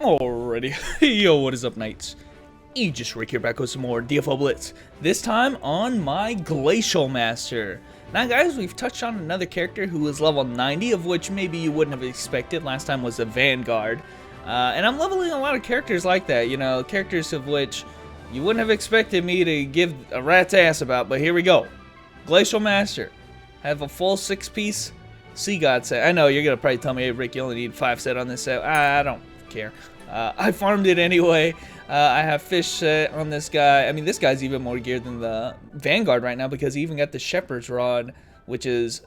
Alrighty, yo, what is up, Knights? Aegis Rick here, back with some more DFO Blitz. This time on my Glacial Master. Now, guys, we've touched on another character who is level 90, of which maybe you wouldn't have expected. Last time was a Vanguard. And I'm leveling a lot of characters like that, you know, characters of which you wouldn't have expected me to give a rat's ass about, but here we go. Glacial Master. I have a full 6-piece Sea God set. I know, you're going to probably tell me, hey, Rick, you only need 5 set on this set. I don't care. I farmed it anyway. I have fish set on this guy. I mean, this guy's even more geared than the Vanguard right now because he even got the Shepherd's Rod, which is,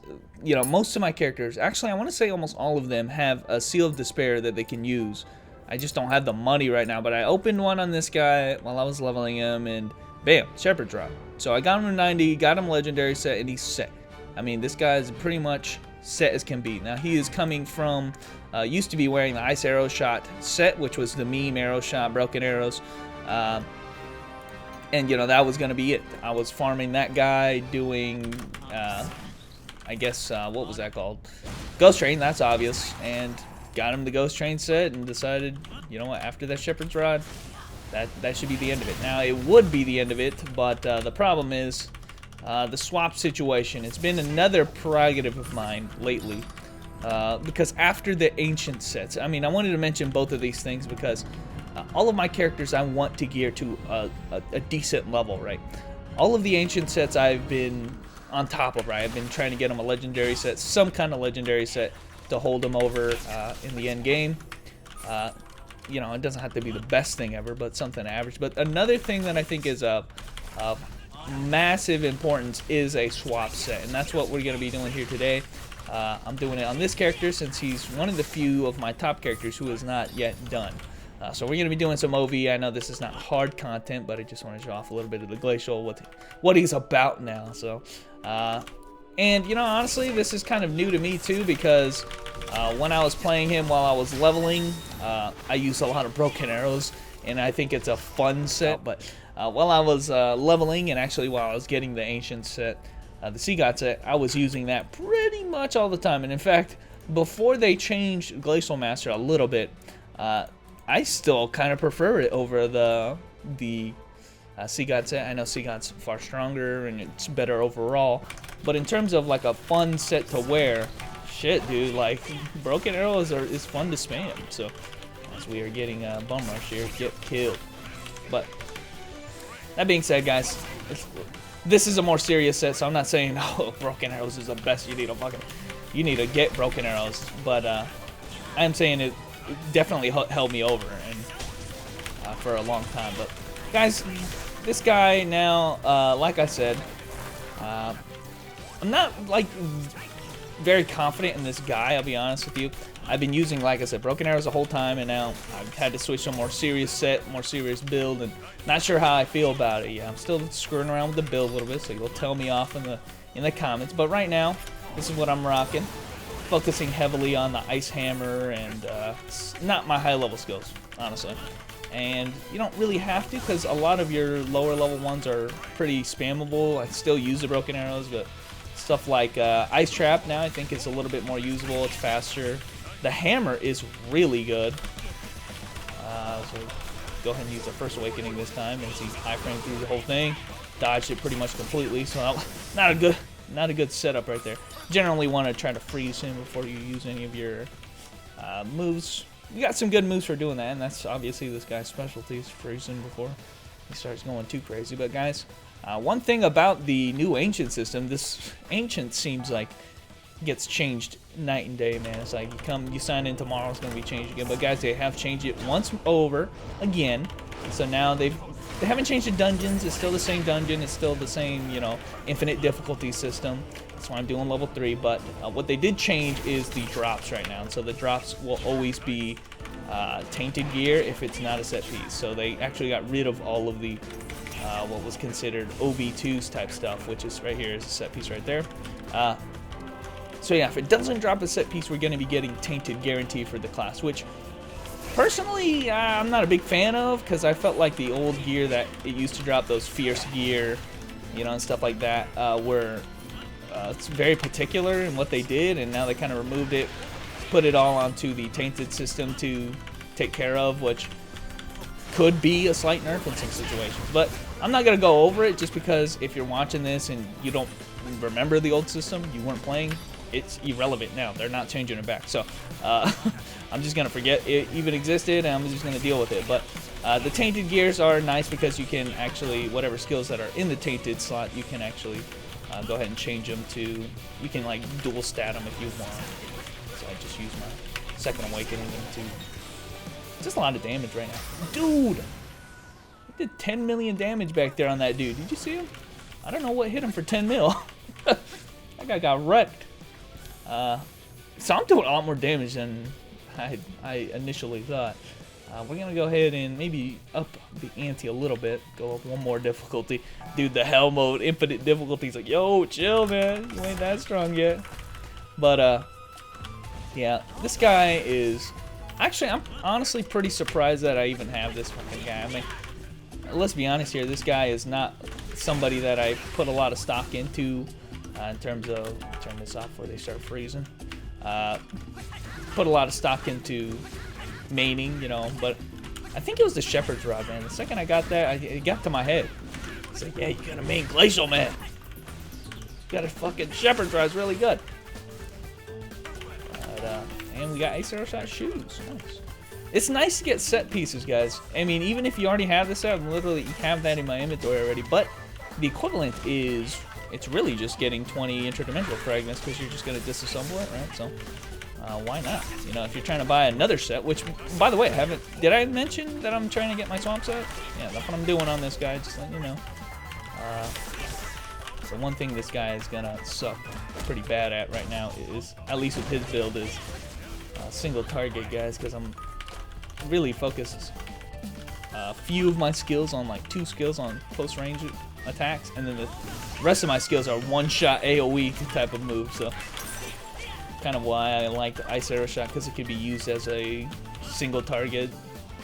you know, most of my characters, actually, I want to say almost all of them have a Seal of Despair that they can use. I just don't have the money right now, but I opened one on this guy while I was leveling him, and bam, Shepherd's Rod. So I got him to 90, got him Legendary set, and he's set. I mean, this guy's pretty much set as can be. Now, he is coming from, used to be wearing the Ice Arrow Shot set, which was the meme arrow shot, broken arrows. And, you know, that was going to be it. I was farming that guy doing, I guess, what was that called? Ghost Train, that's obvious. And got him the Ghost Train set and decided, you know what, after that Shepherd's Rod, that should be the end of it. Now, it would be the end of it, but the problem is the swap situation. It's been another prerogative of mine lately. Because after the ancient sets, I mean, I wanted to mention both of these things because all of my characters I want to gear to a decent level, right? All of the ancient sets I've been on top of, right? I've been trying to get them a legendary set, some kind of legendary set to hold them over in the end game. You know, it doesn't have to be the best thing ever, but something average. But another thing that I think is of massive importance is a swap set, and that's what we're going to be doing here today. I'm doing it on this character since he's one of the few of my top characters who is not yet done. So we're going to be doing some OV. I know this is not hard content, but I just want to show off a little bit of the Glacial, what he's about now. So, and, you know, honestly, this is kind of new to me, too, because when I was playing him while I was leveling, I used a lot of broken arrows, and I think it's a fun set. But while I was leveling, and actually while I was getting the ancient set, the Sea God set, I was using that pretty much all the time. And in fact, before they changed Glacial Master a little bit, I still kind of prefer it over the Sea God set. I know Sea God's far stronger and it's better overall, but in terms of like a fun set to wear, shit, dude, like broken arrows is fun to spam. So as we are getting bum rush here, get killed. But that being said, guys, this is a more serious set, so I'm not saying, oh, broken arrows is the best. You need to get broken arrows, but I am saying it definitely held me over and for a long time. But guys, this guy now, like I said, I'm not like very confident in this guy. I'll be honest with you. I've been using, like I said, broken arrows the whole time, and now I've had to switch to a more serious set, more serious build, and not sure how I feel about it. Yeah, I'm still screwing around with the build a little bit, so you'll tell me off in the comments. But right now, this is what I'm rocking, focusing heavily on the Ice Hammer, and it's not my high-level skills, honestly. And you don't really have to, because a lot of your lower-level ones are pretty spammable. I still use the broken arrows, but stuff like Ice Trap now I think is a little bit more usable. It's faster. The hammer is really good. So go ahead and use the First Awakening this time, and see iframe through the whole thing. Dodged it pretty much completely, so not a good setup right there. Generally want to try to freeze him before you use any of your moves. You got some good moves for doing that, and that's obviously this guy's specialty, is freezing before he starts going too crazy. But guys, one thing about the new Ancient system, this Ancient seems like gets changed night and day, man. It's like you sign in tomorrow, it's going to be changed again. But guys, they have changed it once over again. So now they haven't changed the dungeons. It's still the same dungeon. It's still the same, you know, infinite difficulty system. That's why I'm doing level 3. But what they did change is the drops right now. And so the drops will always be tainted gear if it's not a set piece. So they actually got rid of all of the what was considered OB2s type stuff, which is right here is a set piece right there. So yeah, if it doesn't drop a set piece, we're going to be getting tainted guarantee for the class, which personally I'm not a big fan of, because I felt like the old gear that it used to drop, those fierce gear, you know, and stuff like that, were it's very particular in what they did, and now they kind of removed it, put it all onto the tainted system to take care of, which could be a slight nerf in some situations. But I'm not going to go over it just because if you're watching this and you don't remember the old system, you weren't playing, it's irrelevant now. They're not changing it back. So I'm just going to forget it even existed, and I'm just going to deal with it. But the tainted gears are nice because you can actually, whatever skills that are in the tainted slot, you can actually go ahead and change them to, you can like dual stat them if you want. So I just use my second awakening to, just a lot of damage right now. Dude! I did 10 million damage back there on that dude. Did you see him? I don't know what hit him for 10 mil. That guy got wrecked. So I'm doing a lot more damage than I initially thought. We're going to go ahead and maybe up the ante a little bit. Go up one more difficulty. Dude, the hell mode, infinite difficulty. He's like, yo, chill, man. You ain't that strong yet. But, yeah, this guy is... Actually, I'm honestly pretty surprised that I even have this fucking guy. I mean, let's be honest here. This guy is not somebody that I put a lot of stock into in terms of... Turn this off before they start freezing. Put a lot of stock into maining, you know, but I think it was the Shepherd's Rod, man. The second I got that, it got to my head. It's like, yeah, you gotta main Glacial, man. You got a fucking Shepherd's Rod, it's really good. But, and we got Ace Arrow Shot shoes. Nice. It's nice to get set pieces, guys. I mean, even if you already have this set, literally you have that in my inventory already, but the equivalent is, it's really just getting 20 interdimensional fragments because you're just gonna disassemble it, right? So why not? You know, if you're trying to buy another set, which, by the way, did I mention that I'm trying to get my swamp set? Yeah, that's what I'm doing on this guy, just letting you know. So one thing this guy is gonna suck pretty bad at right now is, at least with his build, is single target, guys, because I'm really focused a few of my skills on, like 2 skills on close range attacks, and then the rest of my skills are one-shot AoE type of moves, so kind of why I like the Ice Arrow Shot, because it can be used as a single target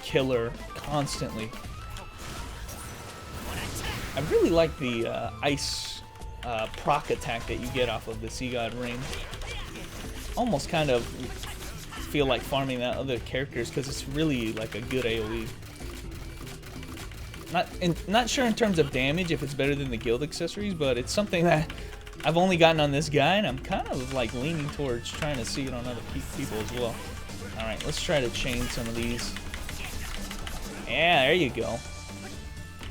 killer constantly. I really like the ice proc attack that you get off of the Sea God Ring. Almost kind of feel like farming that other characters because it's really like a good AoE. Not sure in terms of damage if it's better than the guild accessories, but it's something that I've only gotten on this guy, and I'm kind of like leaning towards trying to see it on other people as well. Alright, let's try to chain some of these. Yeah, there you go.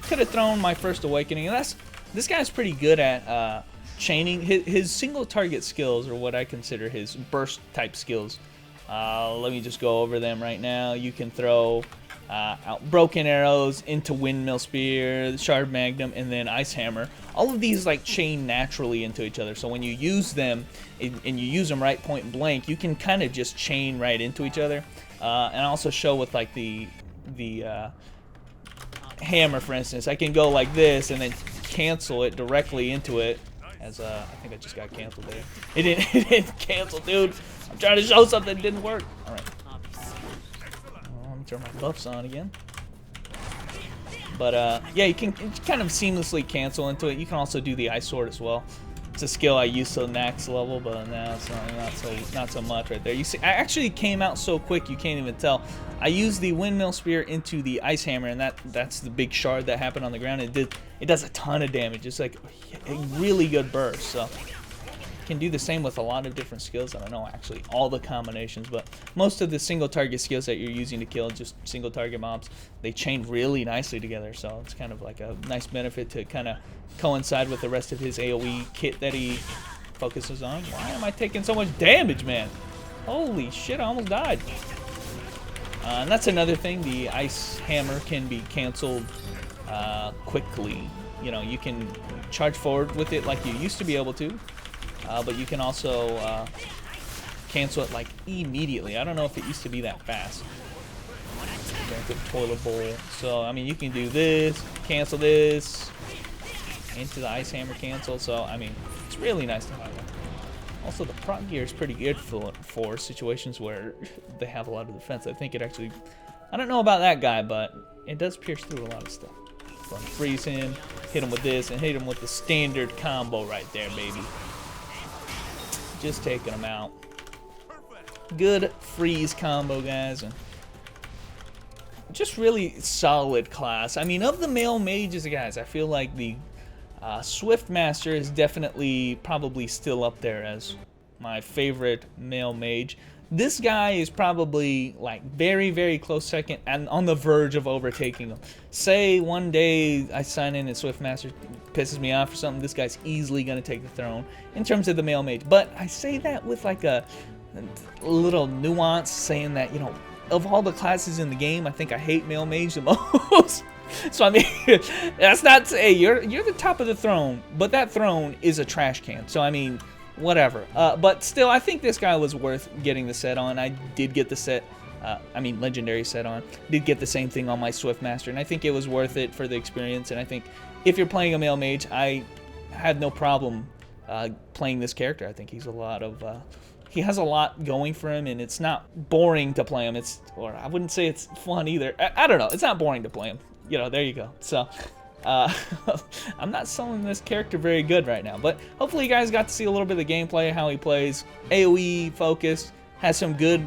Could have thrown my first awakening, and this guy's pretty good at chaining. His single target skills are what I consider his burst type skills. Let me just go over them right now. You can throw out broken arrows into windmill spear, shard magnum, and then ice hammer. All of these like chain naturally into each other, so when you use them and you use them right point blank, you can kind of just chain right into each other. And also show with like the hammer, for instance, I can go like this and then cancel it directly into it. As I think I just got canceled there. It didn't cancel, dude. I'm trying to show something that didn't work. All right. Let me turn my buffs on again. But yeah, you can kind of seamlessly cancel into it. You can also do the ice sword as well. It's a skill I used to the max level, but now it's not so much right there. You see, I actually came out so quick you can't even tell. I used the windmill spear into the ice hammer, and that's the big shard that happened on the ground. It does a ton of damage. It's like a really good burst. So can do the same with a lot of different skills. I don't know actually all the combinations, but most of the single target skills that you're using to kill just single target mobs, they chain really nicely together. So it's kind of like a nice benefit to kind of coincide with the rest of his AoE kit that he focuses on. Why am I taking so much damage, man? Holy shit, I almost died. And that's another thing, the ice hammer can be canceled quickly. You know, you can charge forward with it like you used to be able to, but you can also cancel it like immediately. I don't know if it used to be that fast. Drink a toilet bowl. So I mean, you can do this, cancel this, into the ice hammer cancel. So I mean, it's really nice to have that. Also, the proc gear is pretty good for situations where they have a lot of defense. I think it actually, I don't know about that guy, but it does pierce through a lot of stuff. So freeze him, hit him with this, and hit him with the standard combo right there, baby. Just taking him out. Good freeze combo, guys. And just really solid class. I mean, of the male mages, guys, I feel like the Swiftmaster is definitely probably still up there as my favorite male mage. This guy is probably like very, very close second and on the verge of overtaking him. Say one day I sign in and Swiftmaster pisses me off or something, this guy's easily going to take the throne in terms of the male mage. But I say that with like a little nuance, saying that, you know, of all the classes in the game, I think I hate male mage the most. So I mean, that's not to say you're the top of the throne, but that throne is a trash can. So I mean, whatever. But still, I think this guy was worth getting the set on. I did get the set, I mean legendary set on. Did get the same thing on my Swiftmaster, and I think it was worth it for the experience. And I think if you're playing a male mage, I had no problem playing this character. I think he's a lot of he has a lot going for him, and it's not boring to play him. It's, or I wouldn't say it's fun either. I don't know. It's not boring to play him. You know, there you go. So I'm not selling this character very good right now, but hopefully you guys got to see a little bit of the gameplay, how he plays. AoE focused, has some good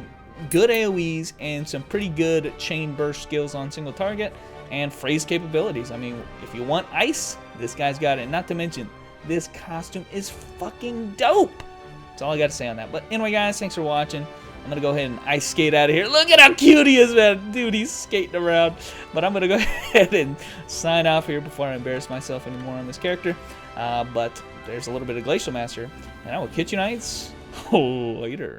AoEs and some pretty good chain burst skills on single target and phrase capabilities. I mean, if you want ice, this guy's got it. Not to mention, this costume is fucking dope. That's all I got to say on that. But anyway, guys, thanks for watching. I'm going to go ahead and ice skate out of here. Look at how cute he is, man. Dude, he's skating around. But I'm going to go ahead and sign off here before I embarrass myself anymore on this character. But there's a little bit of Glacial Master. And I will catch you nights later.